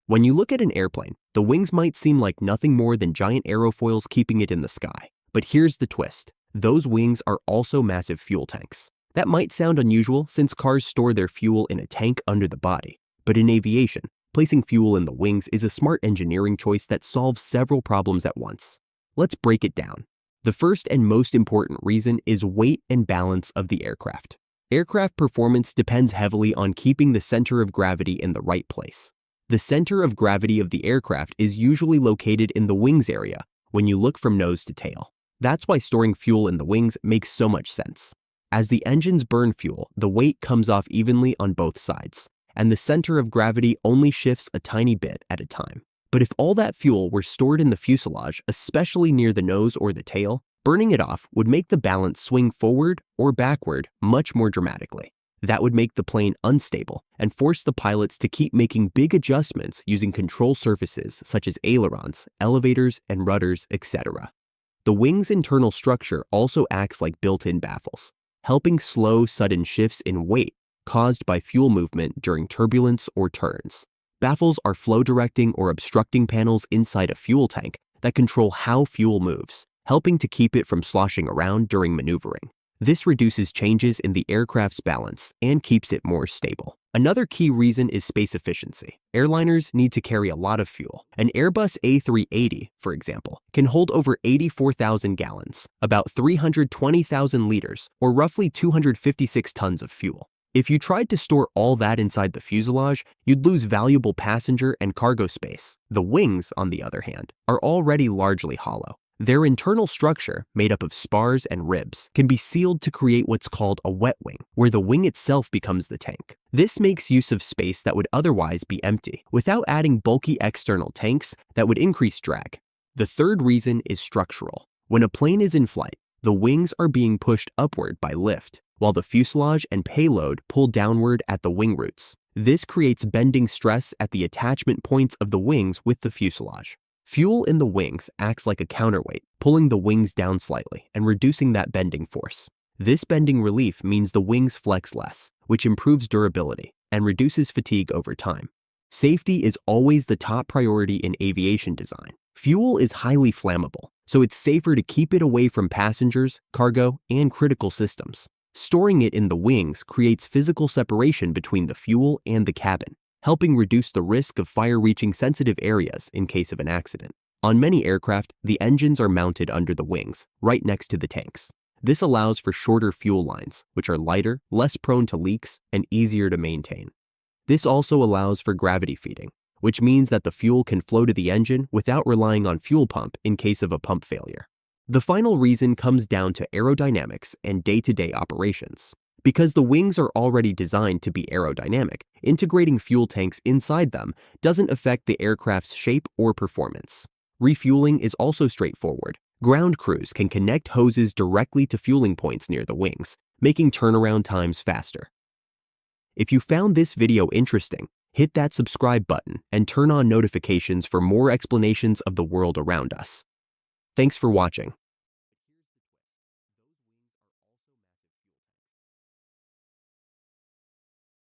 When you look at an airplane, the wings might seem like nothing more than giant aerofoils keeping it in the sky. But here's the twist. Those wings are also massive fuel tanks. That might sound unusual since cars store their fuel in a tank under the body. But in aviation, placing fuel in the wings is a smart engineering choice that solves several problems at once. Let's break it down. The first and most important reason is weight and balance of the aircraft. Aircraft performance depends heavily on keeping the center of gravity in the right place. The center of gravity of the aircraft is usually located in the wings area when you look from nose to tail. That's why storing fuel in the wings makes so much sense. As the engines burn fuel, the weight comes off evenly on both sides, and the center of gravity only shifts a tiny bit at a time. But if all that fuel were stored in the fuselage, especially near the nose or the tail, burning it off would make the balance swing forward or backward much more dramatically. That would make the plane unstable and force the pilots to keep making big adjustments using control surfaces such as ailerons, elevators, and rudders, etc. The wing's internal structure also acts like built-in baffles, helping slow sudden shifts in weight caused by fuel movement during turbulence or turns. Baffles are flow-directing or obstructing panels inside a fuel tank that control how fuel moves, helping to keep it from sloshing around during maneuvering. This reduces changes in the aircraft's balance and keeps it more stable. Another key reason is space efficiency. Airliners need to carry a lot of fuel. An Airbus A380, for example, can hold over 84,000 gallons, about 320,000 liters, or roughly 256 tons of fuel. If you tried to store all that inside the fuselage, you'd lose valuable passenger and cargo space. The wings, on the other hand, are already largely hollow. Their internal structure, made up of spars and ribs, can be sealed to create what's called a wet wing, where the wing itself becomes the tank. This makes use of space that would otherwise be empty, without adding bulky external tanks that would increase drag. The third reason is structural. When a plane is in flight, the wings are being pushed upward by lift, while the fuselage and payload pull downward at the wing roots. This creates bending stress at the attachment points of the wings with the fuselage. Fuel in the wings acts like a counterweight, pulling the wings down slightly and reducing that bending force. This bending relief means the wings flex less, which improves durability and reduces fatigue over time. Safety is always the top priority in aviation design. Fuel is highly flammable, so it's safer to keep it away from passengers, cargo, and critical systems. Storing it in the wings creates physical separation between the fuel and the cabin, helping reduce the risk of fire reaching sensitive areas in case of an accident. On many aircraft, the engines are mounted under the wings, right next to the tanks. This allows for shorter fuel lines, which are lighter, less prone to leaks, and easier to maintain. This also allows for gravity feeding, which means that the fuel can flow to the engine without relying on fuel pump in case of a pump failure. The final reason comes down to aerodynamics and day-to-day operations. Because the wings are already designed to be aerodynamic, integrating fuel tanks inside them doesn't affect the aircraft's shape or performance. Refueling is also straightforward. Ground crews can connect hoses directly to fueling points near the wings, making turnaround times faster. If you found this video interesting, hit that subscribe button and turn on notifications for more explanations of the world around us. Thanks for watching.